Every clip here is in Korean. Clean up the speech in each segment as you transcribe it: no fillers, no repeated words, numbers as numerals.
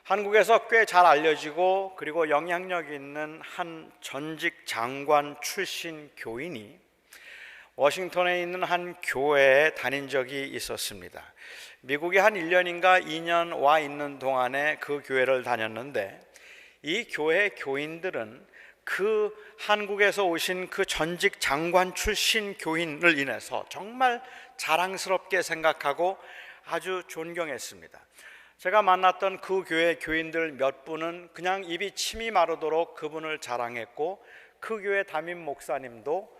한국에서 꽤 잘 알려지고 그리고 영향력 있는 한 전직 장관 출신 교인이 워싱턴에 있는 한 교회에 다닌 적이 있었습니다. 미국에 한 1년인가 2년 와 있는 동안에 그 교회를 다녔는데, 이 교회 교인들은 그 한국에서 오신 그 전직 장관 출신 교인을 인해서 정말 자랑스럽게 생각하고 아주 존경했습니다. 제가 만났던 그 교회 교인들 몇 분은 그냥 입이 침이 마르도록 그분을 자랑했고, 그 교회 담임 목사님도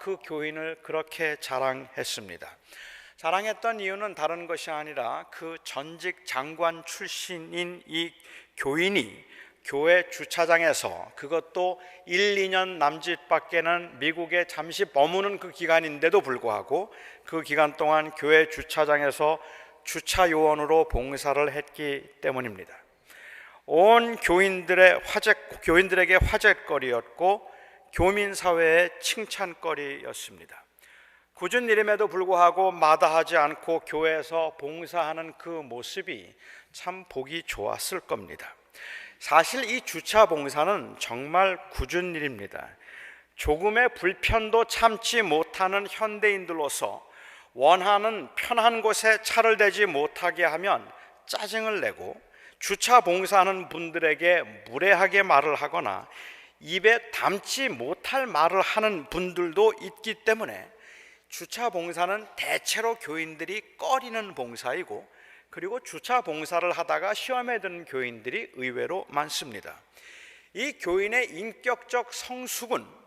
그 교인을 그렇게 자랑했습니다. 자랑했던 이유는 다른 것이 아니라 그 전직 장관 출신인 이 교인이 교회 주차장에서, 그것도 1, 2년 남짓밖에는 미국에 잠시 머무는 그 기간인데도 불구하고 그 기간 동안 교회 주차장에서 주차 요원으로 봉사를 했기 때문입니다. 온 교인들에게 화제거리였고 교민사회의 칭찬거리였습니다. 굳은 일임에도 불구하고 마다하지 않고 교회에서 봉사하는 그 모습이 참 보기 좋았을 겁니다. 사실 이 주차 봉사는 정말 굳은 일입니다. 조금의 불편도 참지 못하는 현대인들로서 원하는 편한 곳에 차를 대지 못하게 하면 짜증을 내고, 주차 봉사하는 분들에게 무례하게 말을 하거나 입에 담지 못할 말을 하는 분들도 있기 때문에 주차 봉사는 대체로 교인들이 꺼리는 봉사이고, 그리고 주차 봉사를 하다가 시험에 드는 교인들이 의외로 많습니다. 이 교인의 인격적 성숙은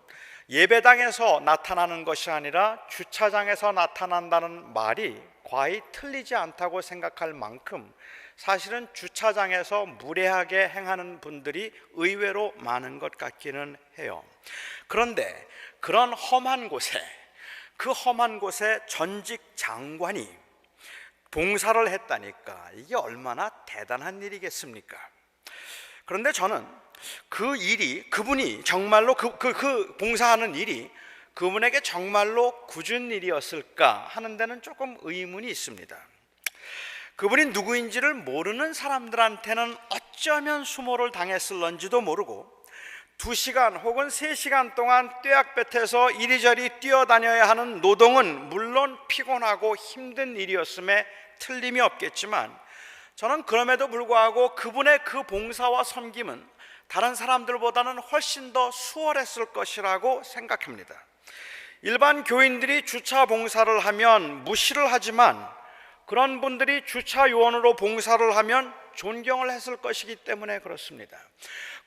예배당에서 나타나는 것이 아니라 주차장에서 나타난다는 말이 과히 틀리지 않다고 생각할 만큼 사실은 주차장에서 무례하게 행하는 분들이 의외로 많은 것 같기는 해요. 그런데 그런 험한 곳에, 그 험한 곳에 전직 장관이 봉사를 했다니까 이게 얼마나 대단한 일이겠습니까? 그런데 저는 그 일이, 그분이 정말로 그 봉사하는 일이 그분에게 정말로 굳은 일이었을까 하는 데는 조금 의문이 있습니다. 그분이 누구인지를 모르는 사람들한테는 어쩌면 수모를 당했을런지도 모르고 2시간 혹은 3시간 동안 뙤약볕에서 이리저리 뛰어다녀야 하는 노동은 물론 피곤하고 힘든 일이었음에 틀림이 없겠지만, 저는 그럼에도 불구하고 그분의 그 봉사와 섬김은 다른 사람들보다는 훨씬 더 수월했을 것이라고 생각합니다. 일반 교인들이 주차 봉사를 하면 무시를 하지만, 그런 분들이 주차 요원으로 봉사를 하면 존경을 했을 것이기 때문에 그렇습니다.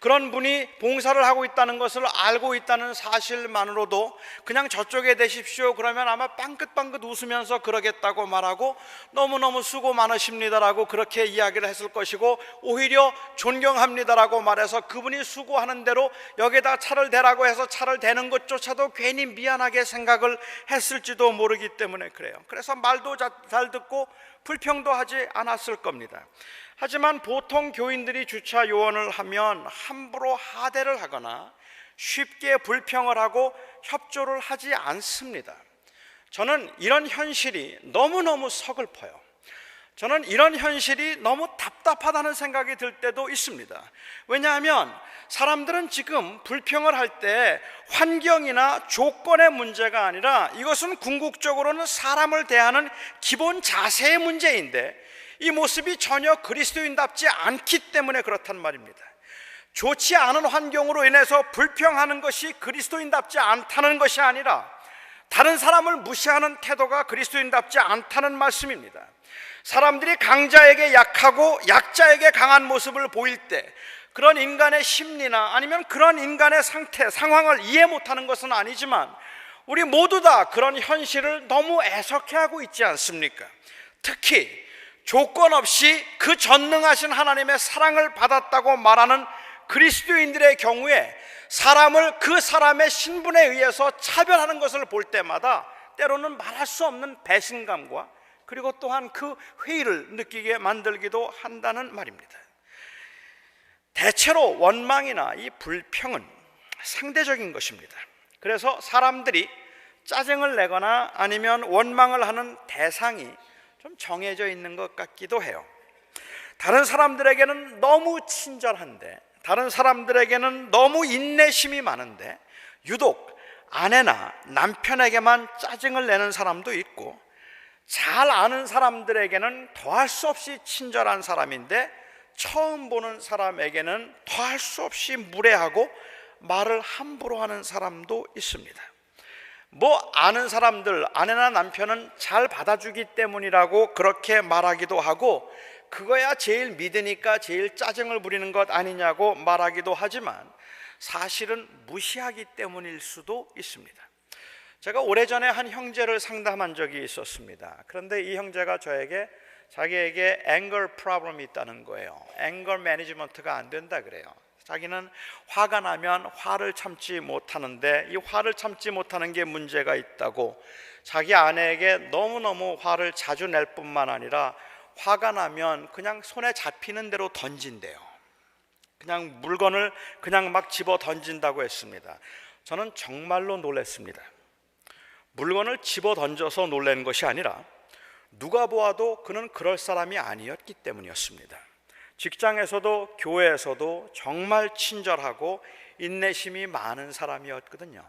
그런 분이 봉사를 하고 있다는 것을 알고 있다는 사실만으로도 그냥 저쪽에 대십시오 그러면 아마 빵긋빵긋 웃으면서 그러겠다고 말하고 너무너무 수고 많으십니다라고 그렇게 이야기를 했을 것이고, 오히려 존경합니다라고 말해서 그분이 수고하는 대로 여기다 차를 대라고 해서 차를 대는 것조차도 괜히 미안하게 생각을 했을지도 모르기 때문에 그래요. 그래서 말도 잘 듣고 불평도 하지 않았을 겁니다. 하지만 보통 교인들이 주차 요원을 하면 함부로 하대를 하거나 쉽게 불평을 하고 협조를 하지 않습니다. 저는 이런 현실이 너무너무 서글퍼요. 저는 이런 현실이 너무 답답하다는 생각이 들 때도 있습니다. 왜냐하면 사람들은 지금 불평을 할 때 환경이나 조건의 문제가 아니라 이것은 궁극적으로는 사람을 대하는 기본 자세의 문제인데, 이 모습이 전혀 그리스도인답지 않기 때문에 그렇단 말입니다. 좋지 않은 환경으로 인해서 불평하는 것이 그리스도인답지 않다는 것이 아니라 다른 사람을 무시하는 태도가 그리스도인답지 않다는 말씀입니다. 사람들이 강자에게 약하고 약자에게 강한 모습을 보일 때 그런 인간의 심리나 아니면 그런 인간의 상태, 상황을 이해 못하는 것은 아니지만 우리 모두 다 그런 현실을 너무 애석해하고 있지 않습니까? 특히 조건 없이 그 전능하신 하나님의 사랑을 받았다고 말하는 그리스도인들의 경우에 사람을 그 사람의 신분에 의해서 차별하는 것을 볼 때마다 때로는 말할 수 없는 배신감과 그리고 또한 그 회의를 느끼게 만들기도 한다는 말입니다. 대체로 원망이나 이 불평은 상대적인 것입니다. 그래서 사람들이 짜증을 내거나 아니면 원망을 하는 대상이 좀 정해져 있는 것 같기도 해요. 다른 사람들에게는 너무 친절한데, 다른 사람들에게는 너무 인내심이 많은데, 유독 아내나 남편에게만 짜증을 내는 사람도 있고, 잘 아는 사람들에게는 더할 수 없이 친절한 사람인데 처음 보는 사람에게는 더할 수 없이 무례하고 말을 함부로 하는 사람도 있습니다. 아는 사람들, 아내나 남편은 잘 받아주기 때문이라고 그렇게 말하기도 하고, 그거야 제일 믿으니까 제일 짜증을 부리는 것 아니냐고 말하기도 하지만 사실은 무시하기 때문일 수도 있습니다. 제가 오래전에 한 형제를 상담한 적이 있었습니다. 그런데 이 형제가 저에게 자기에게 anger problem이 있다는 거예요. anger management가 안 된다 그래요. 자기는 화가 나면 화를 참지 못하는데 이 화를 참지 못하는 게 문제가 있다고, 자기 아내에게 너무너무 화를 자주 낼 뿐만 아니라 화가 나면 그냥 손에 잡히는 대로 던진대요. 그냥 물건을 그냥 막 집어 던진다고 했습니다. 저는 정말로 놀랐습니다. 물건을 집어 던져서 놀란 것이 아니라 누가 보아도 그는 그럴 사람이 아니었기 때문이었습니다. 직장에서도 교회에서도 정말 친절하고 인내심이 많은 사람이었거든요.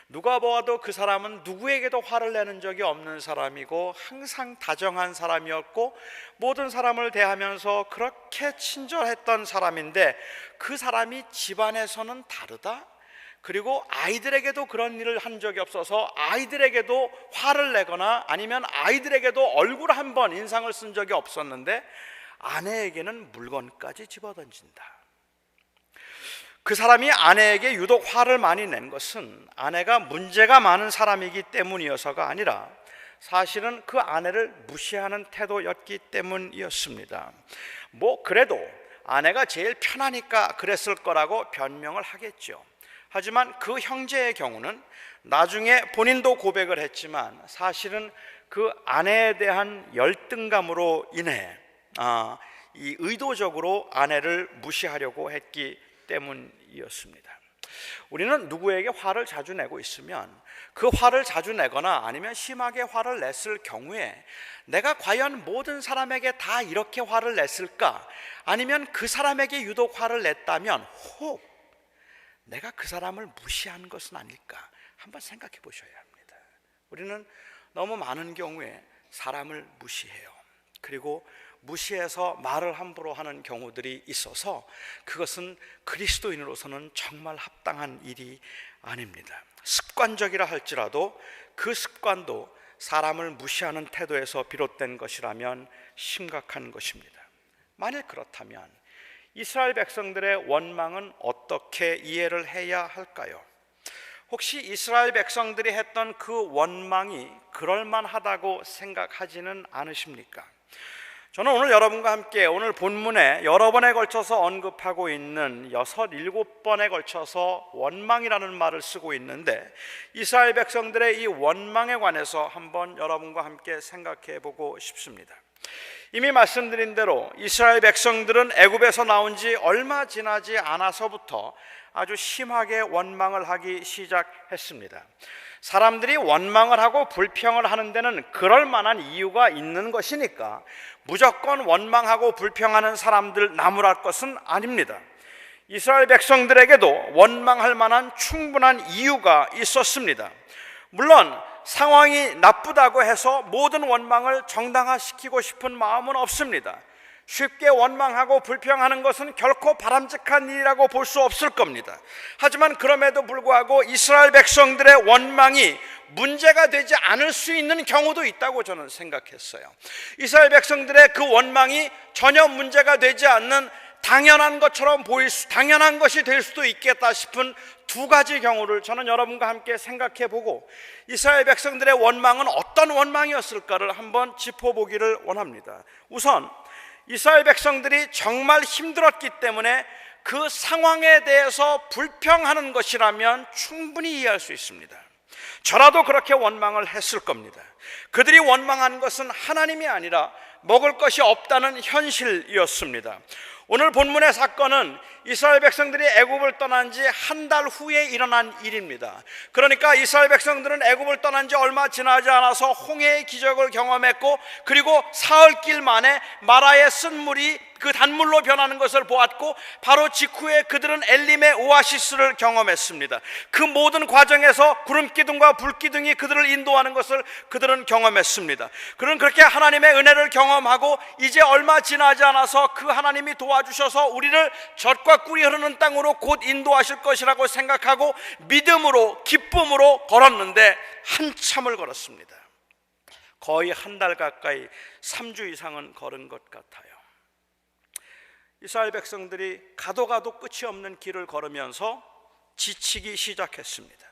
누가 보아도 그 사람은 누구에게도 화를 내는 적이 없는 사람이고 항상 다정한 사람이었고 모든 사람을 대하면서 그렇게 친절했던 사람인데, 그 사람이 집안에서는 다르다? 그리고 아이들에게도 그런 일을 한 적이 없어서 아이들에게도 화를 내거나 아니면 아이들에게도 얼굴 한 번 인상을 쓴 적이 없었는데 아내에게는 물건까지 집어던진다. 그 사람이 아내에게 유독 화를 많이 낸 것은 아내가 문제가 많은 사람이기 때문이어서가 아니라 사실은 그 아내를 무시하는 태도였기 때문이었습니다. 그래도 아내가 제일 편하니까 그랬을 거라고 변명을 하겠죠. 하지만 그 형제의 경우는 나중에 본인도 고백을 했지만 사실은 그 아내에 대한 열등감으로 인해 이 의도적으로 아내를 무시하려고 했기 때문이었습니다. 우리는 누구에게 화를 자주 내고 있으면 그 화를 자주 내거나 아니면 심하게 화를 냈을 경우에 내가 과연 모든 사람에게 다 이렇게 화를 냈을까? 아니면 그 사람에게 유독 화를 냈다면 혹 내가 그 사람을 무시한 것은 아닐까? 한번 생각해 보셔야 합니다. 우리는 너무 많은 경우에 사람을 무시해요. 그리고 무시해서 말을 함부로 하는 경우들이 있어서 그것은 그리스도인으로서는 정말 합당한 일이 아닙니다. 습관적이라 할지라도 그 습관도 사람을 무시하는 태도에서 비롯된 것이라면 심각한 것입니다. 만일 그렇다면 이스라엘 백성들의 원망은 어떻게 이해를 해야 할까요? 혹시 이스라엘 백성들이 했던 그 원망이 그럴만하다고 생각하지는 않으십니까? 저는 오늘 여러분과 함께 오늘 본문에 여러 번에 걸쳐서 언급하고 있는 6, 7번에 걸쳐서 원망이라는 말을 쓰고 있는데 이스라엘 백성들의 이 원망에 관해서 한번 여러분과 함께 생각해 보고 싶습니다. 이미 말씀드린 대로 이스라엘 백성들은 애굽에서 나온 지 얼마 지나지 않아서부터 아주 심하게 원망을 하기 시작했습니다. 사람들이 원망을 하고 불평을 하는 데는 그럴 만한 이유가 있는 것이니까 무조건 원망하고 불평하는 사람들 나무랄 것은 아닙니다. 이스라엘 백성들에게도 원망할 만한 충분한 이유가 있었습니다. 물론 상황이 나쁘다고 해서 모든 원망을 정당화시키고 싶은 마음은 없습니다. 쉽게 원망하고 불평하는 것은 결코 바람직한 일이라고 볼 수 없을 겁니다. 하지만 그럼에도 불구하고 이스라엘 백성들의 원망이 문제가 되지 않을 수 있는 경우도 있다고 저는 생각했어요. 이스라엘 백성들의 그 원망이 전혀 문제가 되지 않는 당연한 것처럼 당연한 것이 될 수도 있겠다 싶은 두 가지 경우를 저는 여러분과 함께 생각해 보고 이스라엘 백성들의 원망은 어떤 원망이었을까를 한번 짚어보기를 원합니다. 우선 이스라엘 백성들이 정말 힘들었기 때문에 그 상황에 대해서 불평하는 것이라면 충분히 이해할 수 있습니다. 저라도 그렇게 원망을 했을 겁니다. 그들이 원망한 것은 하나님이 아니라 먹을 것이 없다는 현실이었습니다. 오늘 본문의 사건은 이스라엘 백성들이 애굽을 떠난 지 한 달 후에 일어난 일입니다. 그러니까 이스라엘 백성들은 애굽을 떠난 지 얼마 지나지 않아서 홍해의 기적을 경험했고 그리고 사흘길 만에 마라의 쓴물이 그 단물로 변하는 것을 보았고, 바로 직후에 그들은 엘림의 오아시스를 경험했습니다. 그 모든 과정에서 구름기둥과 불기둥이 그들을 인도하는 것을 그들은 경험했습니다. 그는 그렇게 하나님의 은혜를 경험하고 이제 얼마 지나지 않아서 그 하나님이 도와주셔서 우리를 젖과 꿀이 흐르는 땅으로 곧 인도하실 것이라고 생각하고 믿음으로, 기쁨으로 걸었는데 한참을 걸었습니다. 거의 한 달 가까이 3주 이상은 걸은 것 같아요. 이스라엘 백성들이 가도 끝이 없는 길을 걸으면서 지치기 시작했습니다.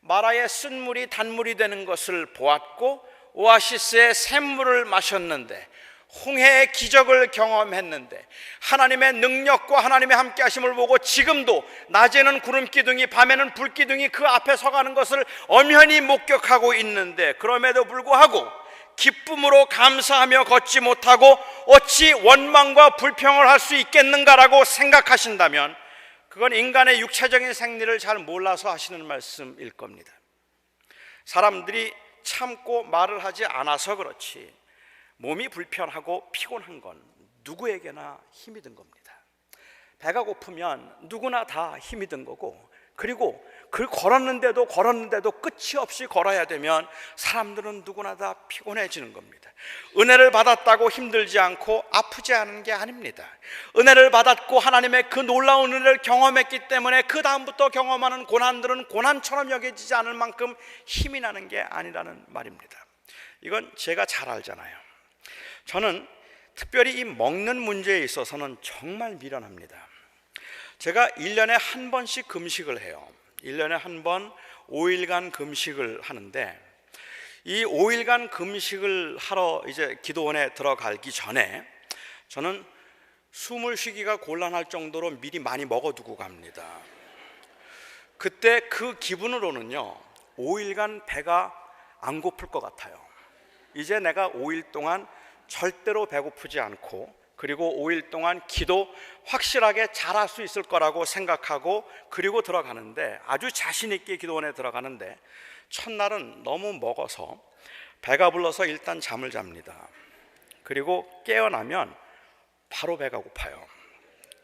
마라의 쓴물이 단물이 되는 것을 보았고, 오아시스의 샘물을 마셨는데, 홍해의 기적을 경험했는데, 하나님의 능력과 하나님의 함께 하심을 보고 지금도 낮에는 구름기둥이, 밤에는 불기둥이 그 앞에 서가는 것을 엄연히 목격하고 있는데, 그럼에도 불구하고 기쁨으로 감사하며 걷지 못하고 어찌 원망과 불평을 할 수 있겠는가라고 생각하신다면 그건 인간의 육체적인 생리를 잘 몰라서 하시는 말씀일 겁니다. 사람들이 참고 말을 하지 않아서 그렇지 몸이 불편하고 피곤한 건 누구에게나 힘이 든 겁니다. 배가 고프면 누구나 다 힘이 든 거고, 그리고 그 걸었는데도 끝이 없이 걸어야 되면 사람들은 누구나 다 피곤해지는 겁니다. 은혜를 받았다고 힘들지 않고 아프지 않은 게 아닙니다. 은혜를 받았고 하나님의 그 놀라운 은혜를 경험했기 때문에 그 다음부터 경험하는 고난들은 고난처럼 여겨지지 않을 만큼 힘이 나는 게 아니라는 말입니다. 이건 제가 잘 알잖아요. 저는 특별히 이 먹는 문제에 있어서는 정말 미련합니다. 제가 1년에 한 번씩 금식을 해요. 1년에 한 번 5일간 금식을 하는데, 이 5일간 금식을 하러 이제 기도원에 들어가기 전에 저는 숨을 쉬기가 곤란할 정도로 미리 많이 먹어두고 갑니다. 그때 그 기분으로는요, 5일간 배가 안 고플 것 같아요. 이제 내가 5일 동안 절대로 배고프지 않고, 그리고 5일 동안 기도 확실하게 잘할 수 있을 거라고 생각하고, 그리고 들어가는데, 아주 자신 있게 기도원에 들어가는데, 첫날은 너무 먹어서 배가 불러서 일단 잠을 잡니다. 그리고 깨어나면 바로 배가 고파요.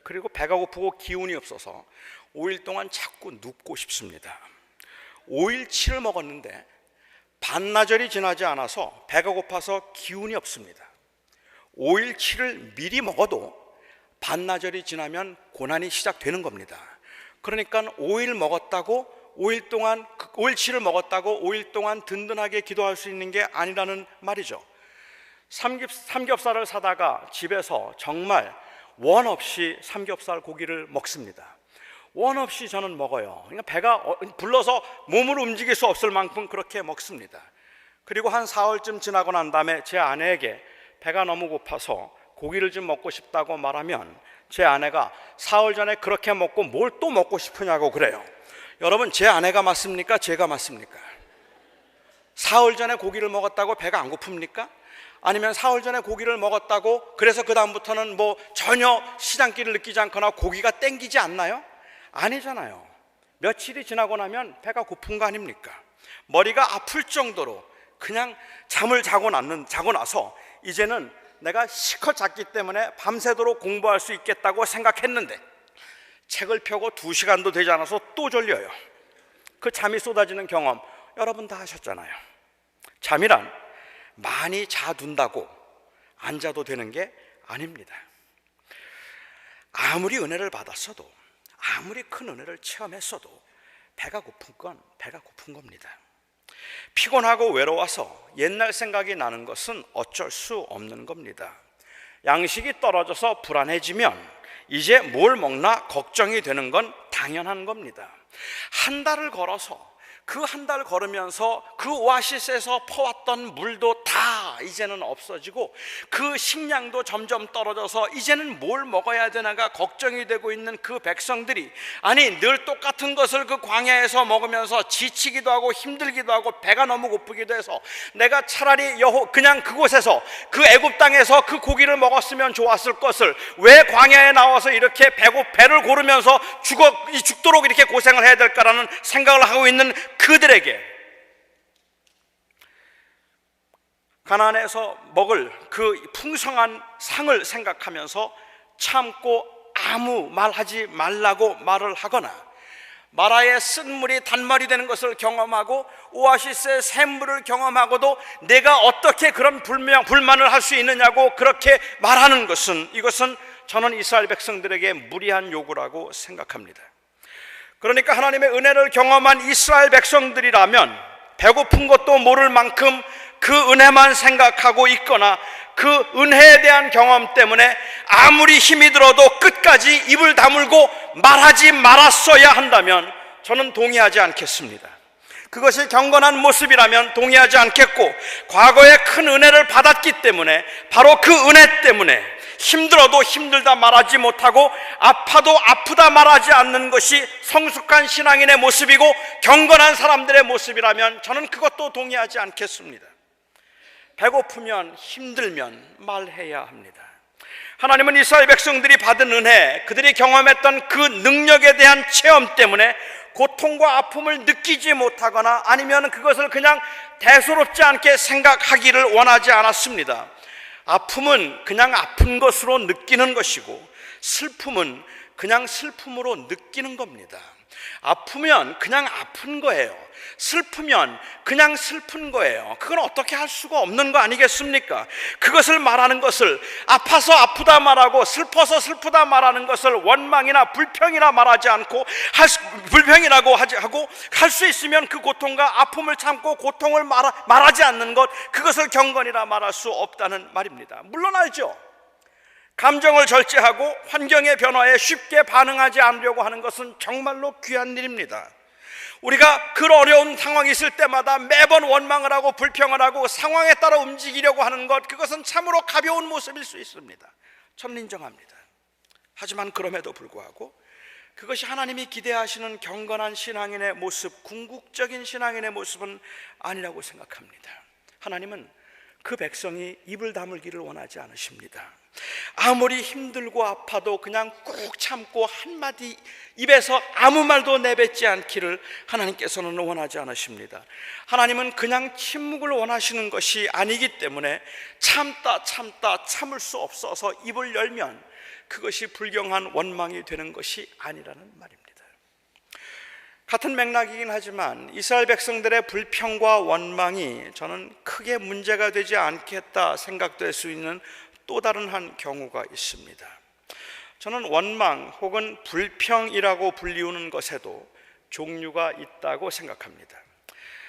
그리고 배가 고프고 기운이 없어서 5일 동안 자꾸 눕고 싶습니다. 5일치를 먹었는데 반나절이 지나지 않아서 배가 고파서 기운이 없습니다. 5일치를 미리 먹어도 반나절이 지나면 고난이 시작되는 겁니다. 그러니까 5일치를 먹었다고 5일 동안 든든하게 기도할 수 있는 게 아니라는 말이죠. 삼겹살을 사다가 집에서 정말 원 없이 삼겹살 고기를 먹습니다. 원 없이 저는 먹어요. 그러니까 배가 불러서 몸을 움직일 수 없을 만큼 그렇게 먹습니다. 그리고 한 4월쯤 지나고 난 다음에 제 아내에게 배가 너무 고파서 고기를 좀 먹고 싶다고 말하면 제 아내가 4월 전에 그렇게 먹고 뭘 또 먹고 싶으냐고 그래요. 여러분, 제 아내가 맞습니까? 제가 맞습니까? 4월 전에 고기를 먹었다고 배가 안 고픕니까? 아니면 4월 전에 고기를 먹었다고 그래서 그 다음부터는 뭐 전혀 시장기를 느끼지 않거나 고기가 땡기지 않나요? 아니잖아요. 며칠이 지나고 나면 배가 고픈 거 아닙니까? 머리가 아플 정도로 그냥 잠을 자고 나서 이제는 내가 실컷 잤기 때문에 밤새도록 공부할 수 있겠다고 생각했는데 책을 펴고 2시간도 되지 않아서 또 졸려요. 그 잠이 쏟아지는 경험 여러분 다 하셨잖아요. 잠이란 많이 자둔다고 안 자도 되는 게 아닙니다. 아무리 은혜를 받았어도, 아무리 큰 은혜를 체험했어도 배가 고픈 건 배가 고픈 겁니다. 피곤하고 외로워서 옛날 생각이 나는 것은 어쩔 수 없는 겁니다. 양식이 떨어져서 불안해지면 이제 뭘 먹나 걱정이 되는 건 당연한 겁니다. 한 달을 걸어서 그 한 달 걸으면서 그 오아시스에서 퍼왔던 물도 다 이제는 없어지고 그 식량도 점점 떨어져서 이제는 뭘 먹어야 되나가 걱정이 되고 있는 그 백성들이, 아니 늘 똑같은 것을 그 광야에서 먹으면서 지치기도 하고 힘들기도 하고 배가 너무 고프기도 해서 내가 차라리 그냥 그곳에서 그 애굽 땅에서 그 고기를 먹었으면 좋았을 것을 왜 광야에 나와서 이렇게 배를 고르면서 죽도록 이렇게 고생을 해야 될까라는 생각을 하고 있는 그들에게 가나안에서 먹을 그 풍성한 상을 생각하면서 참고 아무 말하지 말라고 말을 하거나, 마라의 쓴물이 단말이 되는 것을 경험하고 오아시스의 샘물을 경험하고도 내가 어떻게 그런 불만을 할 수 있느냐고 그렇게 말하는 것은, 이것은 저는 이스라엘 백성들에게 무리한 요구라고 생각합니다. 그러니까 하나님의 은혜를 경험한 이스라엘 백성들이라면 배고픈 것도 모를 만큼 그 은혜만 생각하고 있거나, 그 은혜에 대한 경험 때문에 아무리 힘이 들어도 끝까지 입을 다물고 말하지 말았어야 한다면 저는 동의하지 않겠습니다. 그것이 경건한 모습이라면 동의하지 않겠고, 과거에 큰 은혜를 받았기 때문에, 바로 그 은혜 때문에 힘들어도 힘들다 말하지 못하고 아파도 아프다 말하지 않는 것이 성숙한 신앙인의 모습이고 경건한 사람들의 모습이라면 저는 그것도 동의하지 않겠습니다. 배고프면 힘들면 말해야 합니다. 하나님은 이스라엘 백성들이 받은 은혜, 그들이 경험했던 그 능력에 대한 체험 때문에 고통과 아픔을 느끼지 못하거나 아니면 그것을 그냥 대수롭지 않게 생각하기를 원하지 않았습니다. 아픔은 그냥 아픈 것으로 느끼는 것이고, 슬픔은 그냥 슬픔으로 느끼는 겁니다. 아프면 그냥 아픈 거예요. 슬프면 그냥 슬픈 거예요. 그건 어떻게 할 수가 없는 거 아니겠습니까? 그것을 말하는 것을, 아파서 아프다 말하고 슬퍼서 슬프다 말하는 것을 원망이나 불평이나 말하지 않고, 불평이라고 하고 할 수 있으면 그 고통과 아픔을 참고 고통을 말하지 않는 것, 그것을 경건이라 말할 수 없다는 말입니다. 물론 알죠. 감정을 절제하고 환경의 변화에 쉽게 반응하지 않으려고 하는 것은 정말로 귀한 일입니다. 우리가 그 어려운 상황이 있을 때마다 매번 원망을 하고 불평을 하고 상황에 따라 움직이려고 하는 것, 그것은 참으로 가벼운 모습일 수 있습니다. 저는 인정합니다. 하지만 그럼에도 불구하고 그것이 하나님이 기대하시는 경건한 신앙인의 모습, 궁극적인 신앙인의 모습은 아니라고 생각합니다. 하나님은 그 백성이 입을 다물기를 원하지 않으십니다. 아무리 힘들고 아파도 그냥 꾹 참고 한마디 입에서 아무 말도 내뱉지 않기를 하나님께서는 원하지 않으십니다. 하나님은 그냥 침묵을 원하시는 것이 아니기 때문에 참다 참을 수 없어서 입을 열면 그것이 불경한 원망이 되는 것이 아니라는 말입니다. 같은 맥락이긴 하지만 이스라엘 백성들의 불평과 원망이 저는 크게 문제가 되지 않겠다 생각될 수 있는 또 다른 한 경우가 있습니다. 저는 원망 혹은 불평이라고 불리우는 것에도 종류가 있다고 생각합니다.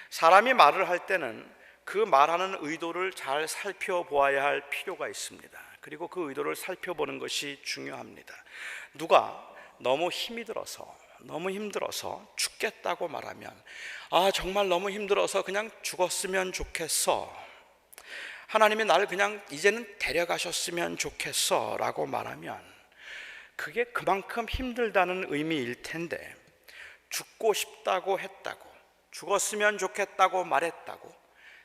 사람이 말을 할 때는 그 말하는 의도를 잘 살펴보아야 할 필요가 있습니다. 그리고 그 의도를 살펴보는 것이 중요합니다. 누가 너무 힘이 들어서, 너무 힘들어서 죽겠다고 말하면, 정말 너무 힘들어서 그냥 죽었으면 좋겠어, 하나님이 나를 그냥 이제는 데려가셨으면 좋겠어 라고 말하면 그게 그만큼 힘들다는 의미일 텐데, 죽고 싶다고 했다고, 죽었으면 좋겠다고 말했다고,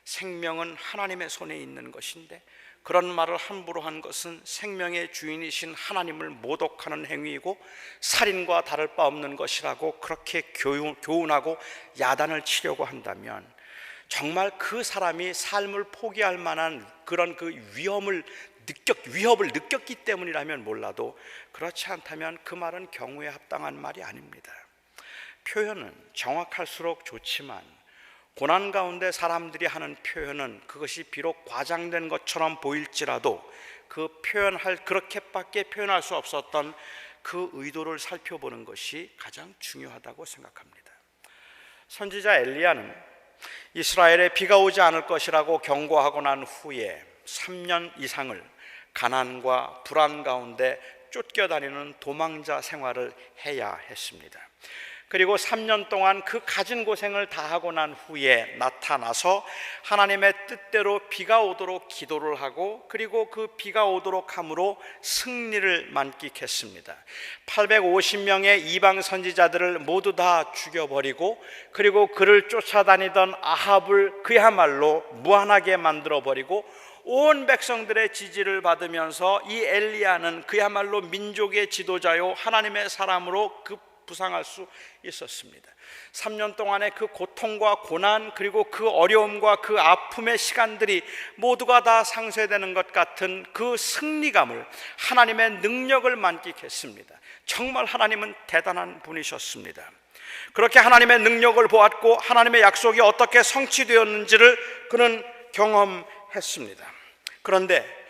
생명은 하나님의 손에 있는 것인데 그런 말을 함부로 한 것은 생명의 주인이신 하나님을 모독하는 행위이고 살인과 다를 바 없는 것이라고 그렇게 교훈하고 야단을 치려고 한다면, 정말 그 사람이 삶을 포기할 만한 그런 그 위협을 느꼈기 때문이라면 몰라도, 그렇지 않다면 그 말은 경우에 합당한 말이 아닙니다. 표현은 정확할수록 좋지만 고난 가운데 사람들이 하는 표현은 그것이 비록 과장된 것처럼 보일지라도 그렇게밖에 표현할 수 없었던 그 의도를 살펴보는 것이 가장 중요하다고 생각합니다. 선지자 엘리야는 이스라엘에 비가 오지 않을 것이라고 경고하고 난 후에 3년 이상을 가난과 불안 가운데 쫓겨다니는 도망자 생활을 해야 했습니다. 그리고 3년 동안 그 가진 고생을 다 하고 난 후에 나타나서 하나님의 뜻대로 비가 오도록 기도를 하고, 그리고 그 비가 오도록 함으로 승리를 만끽했습니다. 850명의 이방 선지자들을 모두 다 죽여버리고, 그리고 그를 쫓아다니던 아합을 그야말로 무한하게 만들어버리고, 온 백성들의 지지를 받으면서 이 엘리야는 그야말로 민족의 지도자요 하나님의 사람으로 그 부상할 수 있었습니다. 3년 동안의 그 고통과 고난, 그리고 그 어려움과 그 아픔의 시간들이 모두가 다 상쇄되는 것 같은 그 승리감을, 하나님의 능력을 만끽했습니다. 정말 하나님은 대단한 분이셨습니다. 그렇게 하나님의 능력을 보았고 하나님의 약속이 어떻게 성취되었는지를 그는 경험했습니다. 그런데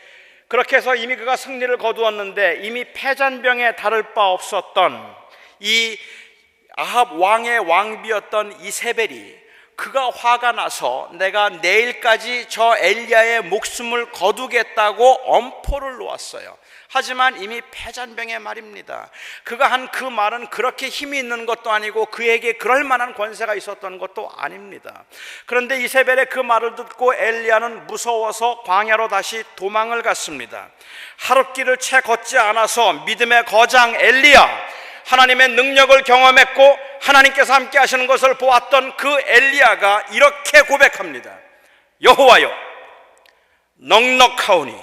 그렇게 해서 이미 그가 승리를 거두었는데 이미 패잔병에 다를 바 없었던 이 아합 왕의 왕비였던 이세벨이, 그가 화가 나서 내가 내일까지 저 엘리야의 목숨을 거두겠다고 엄포를 놓았어요. 하지만 이미 패잔병의 말입니다. 그가 한 그 말은 그렇게 힘이 있는 것도 아니고 그에게 그럴 만한 권세가 있었던 것도 아닙니다. 그런데 이세벨의 그 말을 듣고 엘리야는 무서워서 광야로 다시 도망을 갔습니다. 하룻길을 채 걷지 않아서 믿음의 거장 엘리야, 하나님의 능력을 경험했고 하나님께서 함께 하시는 것을 보았던 그 엘리야가 이렇게 고백합니다. 여호와여, 넉넉하오니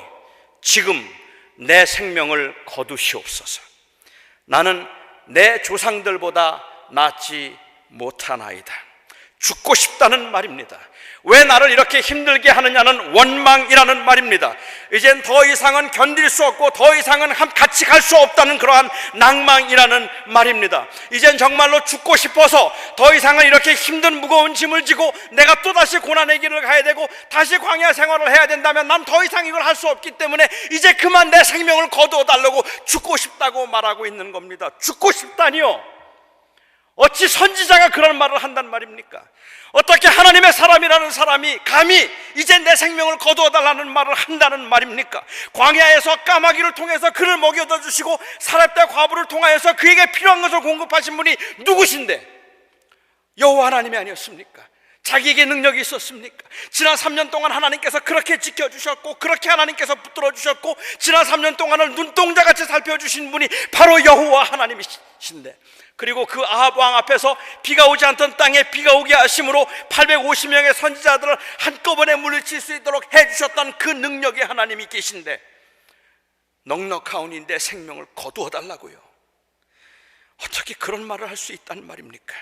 지금 내 생명을 거두시옵소서. 나는 내 조상들보다 낫지 못하나이다. 죽고 싶다는 말입니다. 왜 나를 이렇게 힘들게 하느냐는 원망이라는 말입니다. 이젠 더 이상은 견딜 수 없고 더 이상은 같이 갈 수 없다는 그러한 낭망이라는 말입니다. 이젠 정말로 죽고 싶어서 더 이상은 이렇게 힘든 무거운 짐을 지고 내가 또다시 고난의 길을 가야 되고 다시 광야 생활을 해야 된다면 난 더 이상 이걸 할 수 없기 때문에 이제 그만 내 생명을 거두어 달라고 죽고 싶다고 말하고 있는 겁니다. 죽고 싶다니요? 어찌 선지자가 그런 말을 한단 말입니까? 어떻게 하나님의 사람이라는 사람이 감히 이제 내 생명을 거두어 달라는 말을 한다는 말입니까? 광야에서 까마귀를 통해서 그를 먹여다 주시고 사렙과 과부를 통하여서 그에게 필요한 것을 공급하신 분이 누구신데? 여호와 하나님이 아니었습니까? 자기에게 능력이 있었습니까? 지난 3년 동안 하나님께서 그렇게 지켜주셨고 그렇게 하나님께서 붙들어 주셨고 지난 3년 동안을 눈동자같이 살펴주신 분이 바로 여호와 하나님이신데, 그리고 그 아합 왕 앞에서 비가 오지 않던 땅에 비가 오게 하심으로 850명의 선지자들을 한꺼번에 물리칠 수 있도록 해주셨던 그 능력의 하나님이 계신데 넉넉하오니 내 생명을 거두어 달라고요? 어떻게 그런 말을 할 수 있단 말입니까?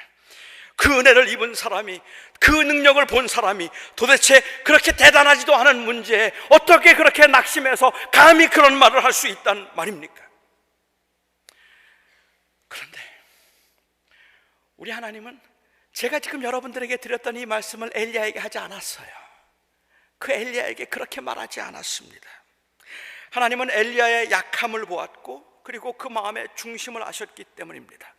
그 은혜를 입은 사람이, 그 능력을 본 사람이 도대체 그렇게 대단하지도 않은 문제에 어떻게 그렇게 낙심해서 감히 그런 말을 할 수 있단 말입니까? 그런데 우리 하나님은 제가 지금 여러분들에게 드렸던 이 말씀을 엘리야에게 하지 않았어요. 그 엘리야에게 그렇게 말하지 않았습니다. 하나님은 엘리야의 약함을 보았고 그리고 그 마음의 중심을 아셨기 때문입니다.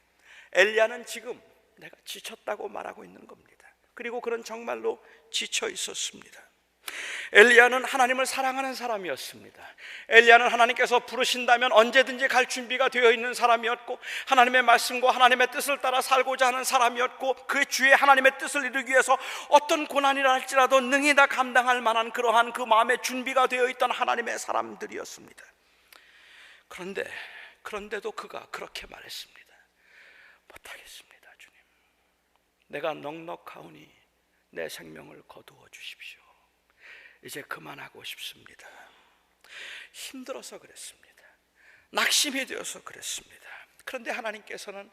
엘리야는 지금 내가 지쳤다고 말하고 있는 겁니다. 그리고 그는 정말로 지쳐 있었습니다. 엘리야는 하나님을 사랑하는 사람이었습니다. 엘리야는 하나님께서 부르신다면 언제든지 갈 준비가 되어 있는 사람이었고 하나님의 말씀과 하나님의 뜻을 따라 살고자 하는 사람이었고 그 주의 하나님의 뜻을 이루기 위해서 어떤 고난이라 할지라도 능히 다 감당할 만한 그러한 그 마음의 준비가 되어 있던 하나님의 사람들이었습니다. 그런데도 그가 그렇게 말했습니다. 못하겠습니다. 내가 넉넉하오니 내 생명을 거두어 주십시오. 이제 그만하고 싶습니다. 힘들어서 그랬습니다. 낙심이 되어서 그랬습니다. 그런데 하나님께서는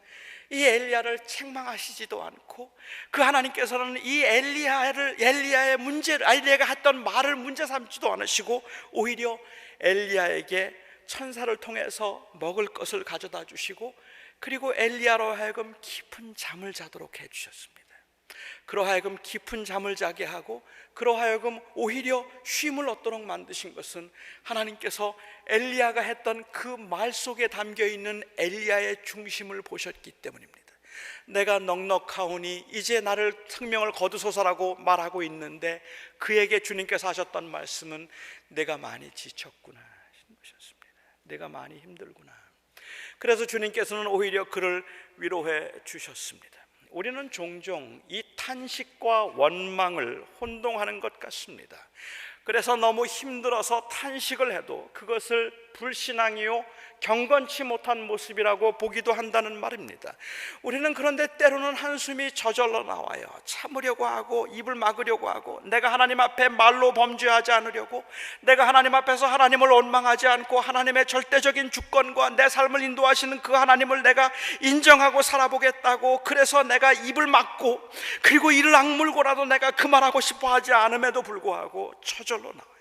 이 엘리야를 책망하시지도 않고 그 하나님께서는 이 엘리야의 문제를, 엘리야가 했던 말을 문제 삼지도 않으시고 오히려 엘리야에게 천사를 통해서 먹을 것을 가져다 주시고 그리고 엘리야로 하여금 깊은 잠을 자도록 해주셨습니다. 그러하여금 깊은 잠을 자게 하고 그러하여금 오히려 쉼을 얻도록 만드신 것은 하나님께서 엘리야가 했던 그 말 속에 담겨있는 엘리야의 중심을 보셨기 때문입니다. 내가 넉넉하오니 이제 나를 생명을 거두소서라고 말하고 있는데 그에게 주님께서 하셨던 말씀은 내가 많이 지쳤구나 하신 것이었습니다. 내가 많이 힘들구나. 그래서 주님께서는 오히려 그를 위로해 주셨습니다. 우리는 종종 이 탄식과 원망을 혼동하는 것 같습니다. 그래서 너무 힘들어서 탄식을 해도 그것을 불신앙이요 경건치 못한 모습이라고 보기도 한다는 말입니다. 우리는 그런데 때로는 한숨이 저절로 나와요. 참으려고 하고 입을 막으려고 하고, 내가 하나님 앞에 말로 범죄하지 않으려고, 내가 하나님 앞에서 하나님을 원망하지 않고 하나님의 절대적인 주권과 내 삶을 인도하시는 그 하나님을 내가 인정하고 살아보겠다고, 그래서 내가 입을 막고 그리고 이를 악물고라도 내가 그만하고 싶어 하지 않음에도 불구하고 저절로 나와요.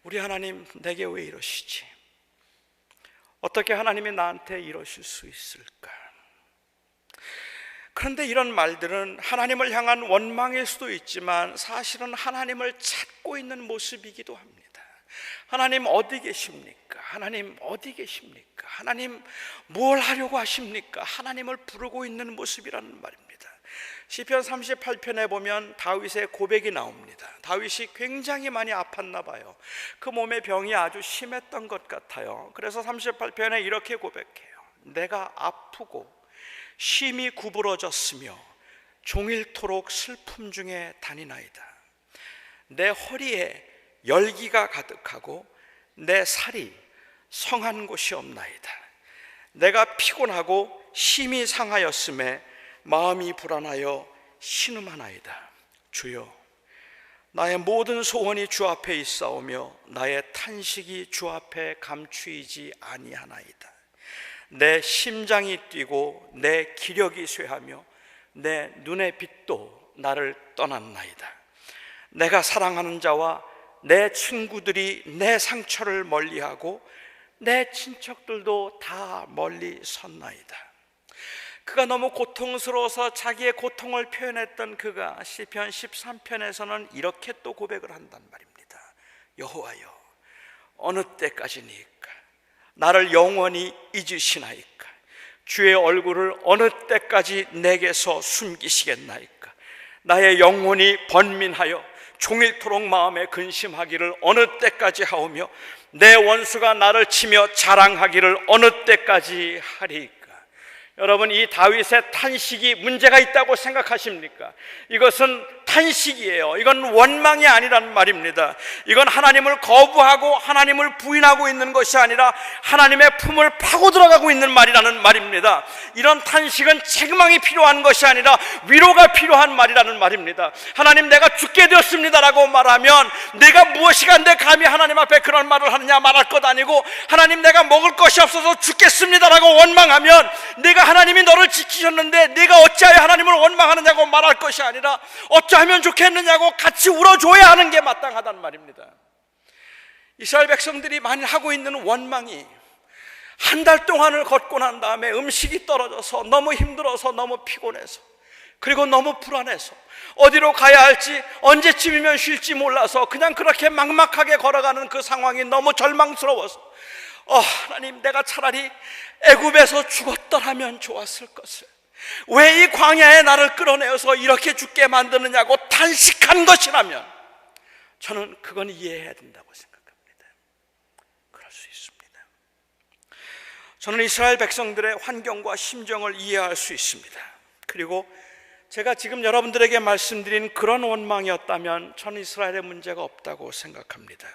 우리 하나님, 내게 왜 이러시지? 어떻게 하나님이 나한테 이러실 수 있을까? 그런데 이런 말들은 하나님을 향한 원망일 수도 있지만 사실은 하나님을 찾고 있는 모습이기도 합니다. 하나님 어디 계십니까? 하나님 어디 계십니까? 하나님 뭘 하려고 하십니까? 하나님을 부르고 있는 모습이라는 말입니다. 시편 38편에 보면 다윗의 고백이 나옵니다. 다윗이 굉장히 많이 아팠나 봐요. 그 몸의 병이 아주 심했던 것 같아요. 그래서 38편에 이렇게 고백해요. 내가 아프고 심히 구부러졌으며 종일토록 슬픔 중에 다니나이다. 내 허리에 열기가 가득하고 내 살이 성한 곳이 없나이다. 내가 피곤하고 심히 상하였음에 마음이 불안하여 신음하나이다. 주여, 나의 모든 소원이 주 앞에 있사오며 나의 탄식이 주 앞에 감추이지 아니하나이다. 내 심장이 뛰고 내 기력이 쇠하며 내 눈의 빛도 나를 떠났나이다. 내가 사랑하는 자와 내 친구들이 내 상처를 멀리하고 내 친척들도 다 멀리 섰나이다. 그가 너무 고통스러워서 자기의 고통을 표현했던 그가 시편 13편에서는 이렇게 또 고백을 한단 말입니다. 여호와여, 어느 때까지니까 나를 영원히 잊으시나이까? 주의 얼굴을 어느 때까지 내게서 숨기시겠나이까? 나의 영혼이 번민하여 종일토록 마음에 근심하기를 어느 때까지 하오며 내 원수가 나를 치며 자랑하기를 어느 때까지 하리이까? 여러분, 이 다윗의 탄식이 문제가 있다고 생각하십니까? 이것은 탄식이에요. 이건 원망이 아니란 말입니다. 이건 하나님을 거부하고 하나님을 부인하고 있는 것이 아니라 하나님의 품을 파고 들어가고 있는 말이라는 말입니다. 이런 탄식은 책망이 필요한 것이 아니라 위로가 필요한 말이라는 말입니다. 하나님, 내가 죽게 되었습니다라고 말하면 내가 무엇이간데 감히 하나님 앞에 그런 말을 하느냐 말할 것 아니고, 하나님 내가 먹을 것이 없어서 죽겠습니다라고 원망하면 내가 하나님이 너를 지키셨는데 내가 어찌하여 하나님을 원망하느냐고 말할 것이 아니라 어찌하면 좋겠느냐고 같이 울어줘야 하는 게 마땅하단 말입니다. 이스라엘 백성들이 많이 하고 있는 원망이, 한 달 동안을 걷고 난 다음에 음식이 떨어져서 너무 힘들어서 너무 피곤해서 그리고 너무 불안해서 어디로 가야 할지 언제쯤이면 쉴지 몰라서 그냥 그렇게 막막하게 걸어가는 그 상황이 너무 절망스러워서 하나님, 내가 차라리 애굽에서 죽었더라면 좋았을 것을 왜 이 광야에 나를 끌어내어서 이렇게 죽게 만드느냐고 탄식한 것이라면 저는 그건 이해해야 된다고 생각합니다. 그럴 수 있습니다. 저는 이스라엘 백성들의 환경과 심정을 이해할 수 있습니다. 그리고 제가 지금 여러분들에게 말씀드린 그런 원망이었다면 저는 이스라엘에 문제가 없다고 생각합니다.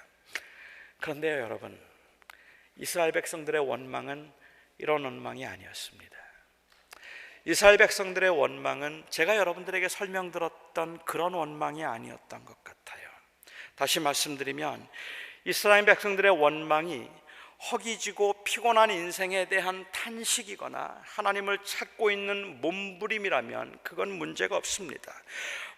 그런데요, 여러분, 이스라엘 백성들의 원망은 이런 원망이 아니었습니다. 이스라엘 백성들의 원망은 제가 여러분들에게 설명드렸던 그런 원망이 아니었던 것 같아요. 다시 말씀드리면 이스라엘 백성들의 원망이 허기지고 피곤한 인생에 대한 탄식이거나 하나님을 찾고 있는 몸부림이라면 그건 문제가 없습니다.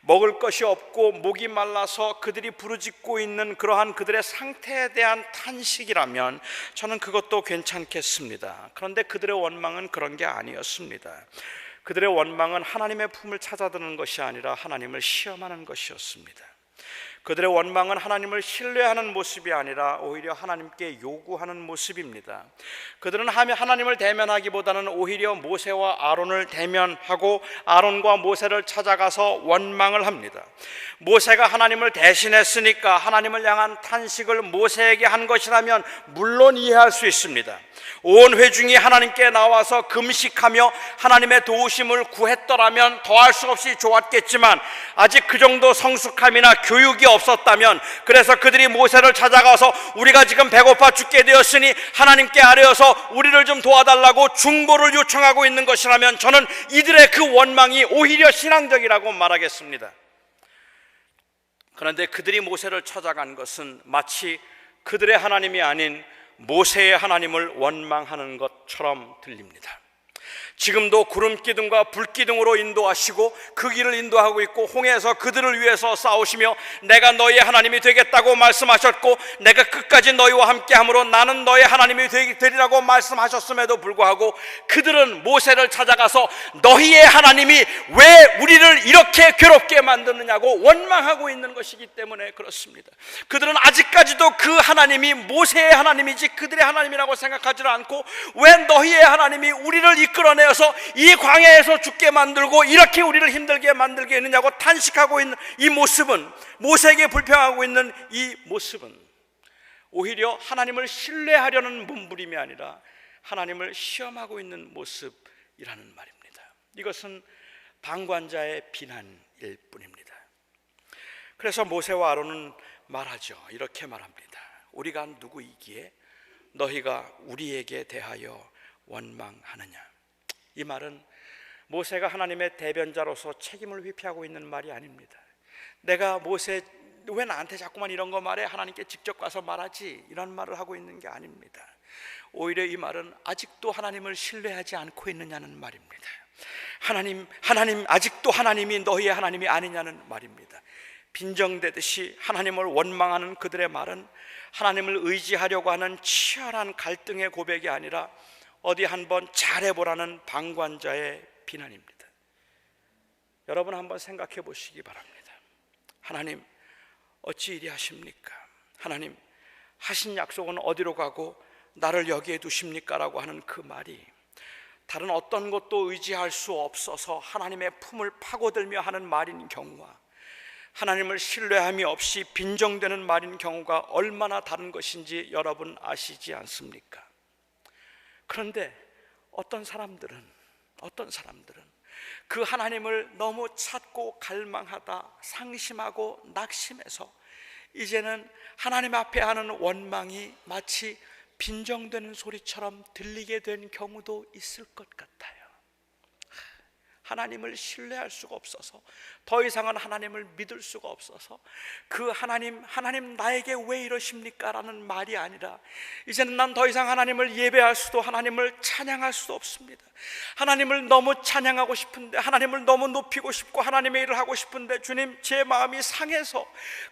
먹을 것이 없고 목이 말라서 그들이 부르짖고 있는 그러한 그들의 상태에 대한 탄식이라면 저는 그것도 괜찮겠습니다. 그런데 그들의 원망은 그런 게 아니었습니다. 그들의 원망은 하나님의 품을 찾아드는 것이 아니라 하나님을 시험하는 것이었습니다. 그들의 원망은 하나님을 신뢰하는 모습이 아니라 오히려 하나님께 요구하는 모습입니다. 그들은 하나님을 대면하기보다는 오히려 모세와 아론을 대면하고 아론과 모세를 찾아가서 원망을 합니다. 모세가 하나님을 대신했으니까 하나님을 향한 탄식을 모세에게 한 것이라면 물론 이해할 수 있습니다. 온 회중이 하나님께 나와서 금식하며 하나님의 도우심을 구했더라면 더할 수 없이 좋았겠지만 아직 그 정도 성숙함이나 교육이 없었다면, 그래서 그들이 모세를 찾아가서 우리가 지금 배고파 죽게 되었으니 하나님께 아뢰어서 우리를 좀 도와달라고 중보를 요청하고 있는 것이라면 저는 이들의 그 원망이 오히려 신앙적이라고 말하겠습니다. 그런데 그들이 모세를 찾아간 것은 마치 그들의 하나님이 아닌 모세의 하나님을 원망하는 것처럼 들립니다. 지금도 구름기둥과 불기둥으로 인도하시고 그 길을 인도하고 있고, 홍해에서 그들을 위해서 싸우시며 내가 너희의 하나님이 되겠다고 말씀하셨고, 내가 끝까지 너희와 함께함으로 나는 너희의 하나님이 되리라고 말씀하셨음에도 불구하고 그들은 모세를 찾아가서 너희의 하나님이 왜 우리를 이렇게 괴롭게 만드느냐고 원망하고 있는 것이기 때문에 그렇습니다. 그들은 아직까지도 그 하나님이 모세의 하나님이지 그들의 하나님이라고 생각하지 않고, 왜 너희의 하나님이 우리를 이끌어내어서 이 광야에서 죽게 만들고 이렇게 우리를 힘들게 만들게 했느냐고 탄식하고 있는 이 모습은, 모세에게 불평하고 있는 이 모습은 오히려 하나님을 신뢰하려는 몸부림이 아니라 하나님을 시험하고 있는 모습이라는 말입니다. 이것은 방관자의 비난일 뿐입니다. 그래서 모세와 아론은 말하죠. 이렇게 말합니다. 우리가 누구이기에 너희가 우리에게 대하여 원망하느냐. 이 말은 모세가 하나님의 대변자로서 책임을 회피하고 있는 말이 아닙니다. 내가 모세 왜 나한테 자꾸만 이런 거 말해? 하나님께 직접 가서 말하지, 이런 말을 하고 있는 게 아닙니다. 오히려 이 말은 아직도 하나님을 신뢰하지 않고 있느냐는 말입니다. 하나님 아직도 하나님이 너희의 하나님이 아니냐는 말입니다. 빈정대듯이 하나님을 원망하는 그들의 말은 하나님을 의지하려고 하는 치열한 갈등의 고백이 아니라 어디 한번 잘해보라는 방관자의 비난입니다. 여러분 한번 생각해 보시기 바랍니다. 하나님 어찌 이리 하십니까? 하나님 하신 약속은 어디로 가고 나를 여기에 두십니까? 라고 하는 그 말이 다른 어떤 것도 의지할 수 없어서 하나님의 품을 파고들며 하는 말인 경우와 하나님을 신뢰함이 없이 빈정되는 말인 경우가 얼마나 다른 것인지 여러분 아시지 않습니까? 그런데 어떤 사람들은 그 하나님을 너무 찾고 갈망하다 상심하고 낙심해서 이제는 하나님 앞에 하는 원망이 마치 빈정되는 소리처럼 들리게 된 경우도 있을 것 같아요. 하나님을 신뢰할 수가 없어서, 더 이상은 하나님을 믿을 수가 없어서 그 하나님 나에게 왜 이러십니까? 라는 말이 아니라 이제는 난 더 이상 하나님을 예배할 수도 하나님을 찬양할 수도 없습니다. 하나님을 너무 찬양하고 싶은데, 하나님을 너무 높이고 싶고 하나님의 일을 하고 싶은데 주님 제 마음이 상해서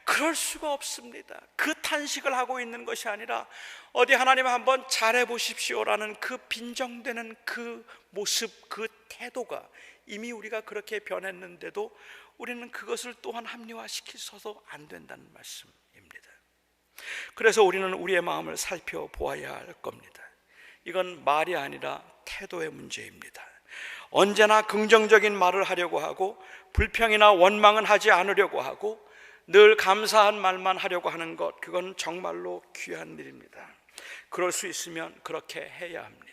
그럴 수가 없습니다. 그 탄식을 하고 있는 것이 아니라 어디 하나님 한번 잘해보십시오라는 그 빈정되는 그 모습, 그 태도가 이미 우리가 그렇게 변했는데도 우리는 그것을 또한 합리화시켜서도 안 된다는 말씀입니다. 그래서 우리는 우리의 마음을 살펴보아야 할 겁니다. 이건 말이 아니라 태도의 문제입니다. 언제나 긍정적인 말을 하려고 하고 불평이나 원망은 하지 않으려고 하고 늘 감사한 말만 하려고 하는 것, 그건 정말로 귀한 일입니다. 그럴 수 있으면 그렇게 해야 합니다.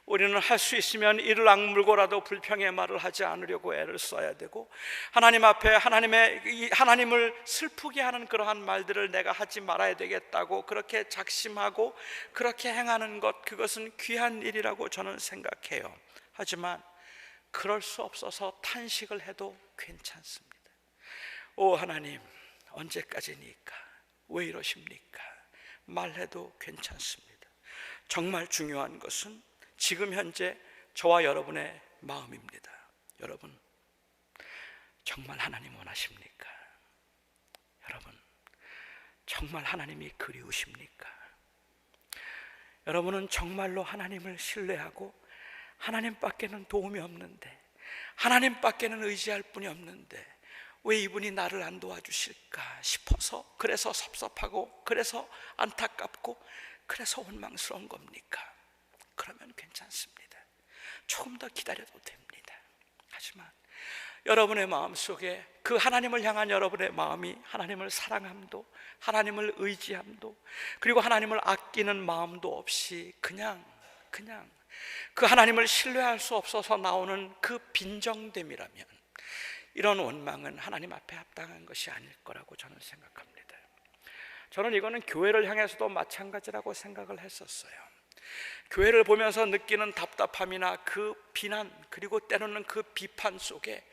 우리는 할 수 있으면 이를 악물고라도 불평의 말을 하지 않으려고 애를 써야 되고, 하나님 앞에 하나님을 슬프게 하는 그러한 말들을 내가 하지 말아야 되겠다고 그렇게 작심하고 그렇게 행하는 것, 그것은 귀한 일이라고 저는 생각해요. 하지만 그럴 수 없어서 탄식을 해도 괜찮습니다. 오 하나님, 언제까지니까? 왜 이러십니까? 말해도 괜찮습니다. 정말 중요한 것은 지금 현재 저와 여러분의 마음입니다. 여러분, 정말 하나님 원하십니까? 여러분, 정말 하나님이 그리우십니까? 여러분은 정말로 하나님을 신뢰하고 하나님밖에는 도움이 없는데, 하나님밖에는 의지할 분이 없는데 왜 이분이 나를 안 도와주실까 싶어서, 그래서 섭섭하고 그래서 안타깝고 그래서 원망스러운 겁니까? 그러면 괜찮습니다. 조금 더 기다려도 됩니다. 하지만 여러분의 마음속에 그 하나님을 향한 여러분의 마음이 하나님을 사랑함도, 하나님을 의지함도, 그리고 하나님을 아끼는 마음도 없이 그냥 그 하나님을 신뢰할 수 없어서 나오는 그 빈정됨이라면 이런 원망은 하나님 앞에 합당한 것이 아닐 거라고 저는 생각합니다. 저는 이거는 교회를 향해서도 마찬가지라고 생각을 했었어요. 교회를 보면서 느끼는 답답함이나 그 비난, 그리고 때로는 그 비판 속에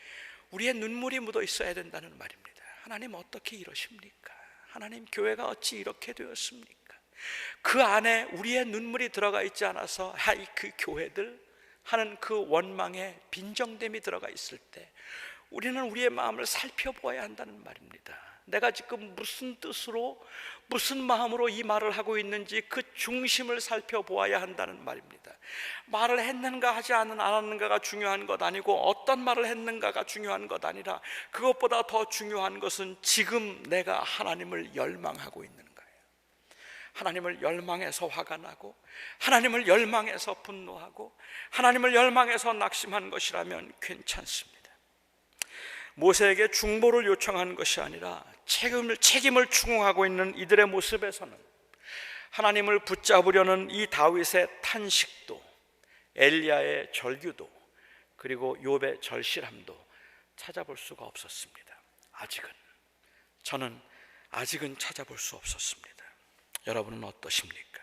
우리의 눈물이 묻어 있어야 된다는 말입니다. 하나님 어떻게 이러십니까? 하나님 교회가 어찌 이렇게 되었습니까? 그 안에 우리의 눈물이 들어가 있지 않아서 하이 그 교회들 하는 그 원망에 빈정됨이 들어가 있을 때 우리는 우리의 마음을 살펴보아야 한다는 말입니다. 내가 지금 무슨 뜻으로 무슨 마음으로 이 말을 하고 있는지 그 중심을 살펴보아야 한다는 말입니다. 말을 했는가 하지 않았는가가 중요한 것 아니고 어떤 말을 했는가가 중요한 것 아니라 그것보다 더 중요한 것은 지금 내가 하나님을 열망하고 있는 거예요. 하나님을 열망해서 화가 나고 하나님을 열망해서 분노하고 하나님을 열망해서 낙심한 것이라면 괜찮습니다. 모세에게 중보를 요청한 것이 아니라 책임을 추궁하고 있는 이들의 모습에서는 하나님을 붙잡으려는 이 다윗의 탄식도, 엘리야의 절규도, 그리고 욥의 절실함도 찾아볼 수가 없었습니다. 저는 아직은 찾아볼 수 없었습니다. 여러분은 어떠십니까?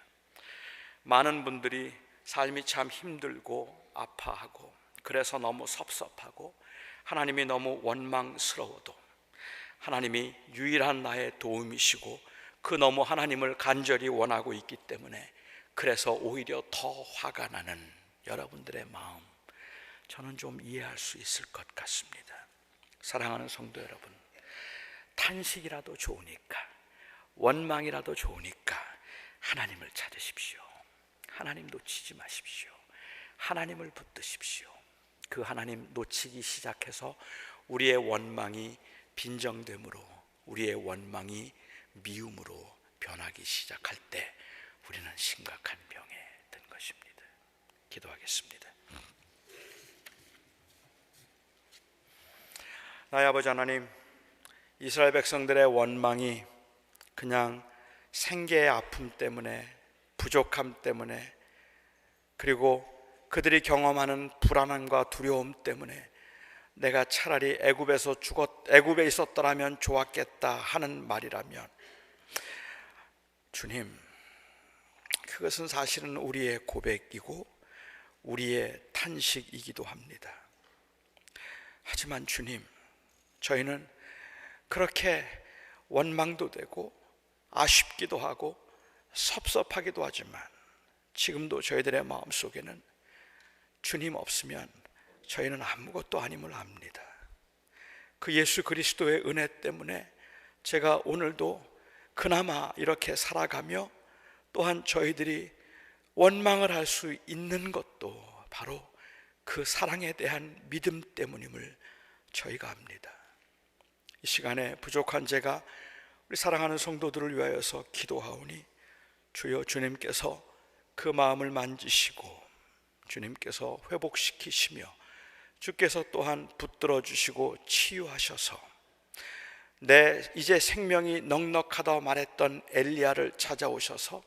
많은 분들이 삶이 참 힘들고 아파하고 그래서 너무 섭섭하고 하나님이 너무 원망스러워도 하나님이 유일한 나의 도움이시고 그 너무 하나님을 간절히 원하고 있기 때문에 그래서 오히려 더 화가 나는 여러분들의 마음, 저는 좀 이해할 수 있을 것 같습니다. 사랑하는 성도 여러분, 탄식이라도 좋으니까, 원망이라도 좋으니까 하나님을 찾으십시오. 하나님 놓치지 마십시오. 하나님을 붙드십시오. 그 하나님 놓치기 시작해서 우리의 원망이 빈정됨으로, 우리의 원망이 미움으로 변하기 시작할 때 우리는 심각한 병에 든 것입니다. 기도하겠습니다. 나의 아버지 하나님, 이스라엘 백성들의 원망이 그냥 생계의 아픔 때문에, 부족함 때문에, 그리고 그들이 경험하는 불안함과 두려움 때문에 내가 차라리 애굽에 있었더라면 좋았겠다 하는 말이라면, 주님, 그것은 사실은 우리의 고백이고 우리의 탄식이기도 합니다. 하지만 주님, 저희는 그렇게 원망도 되고 아쉽기도 하고 섭섭하기도 하지만 지금도 저희들의 마음속에는 주님 없으면 저희는 아무것도 아님을 압니다. 그 예수 그리스도의 은혜 때문에 제가 오늘도 그나마 이렇게 살아가며 또한 저희들이 원망을 할 수 있는 것도 바로 그 사랑에 대한 믿음 때문임을 저희가 압니다. 이 시간에 부족한 제가 우리 사랑하는 성도들을 위하여서 기도하오니 주여, 주님께서 그 마음을 만지시고 주님께서 회복시키시며 주께서 또한 붙들어 주시고 치유하셔서 내 이제 생명이 넉넉하다 말했던 엘리야를 찾아오셔서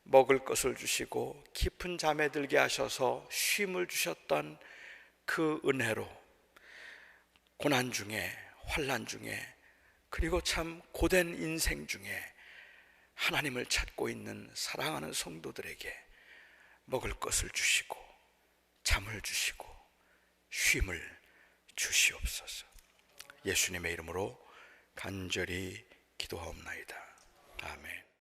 먹을 것을 주시고 깊은 잠에 들게 하셔서 쉼을 주셨던 그 은혜로 고난 중에, 환난 중에, 그리고 참 고된 인생 중에 하나님을 찾고 있는 사랑하는 성도들에게 먹을 것을 주시고 잠을 주시고 쉼을 주시옵소서. 예수님의 이름으로 간절히 기도하옵나이다. 아멘.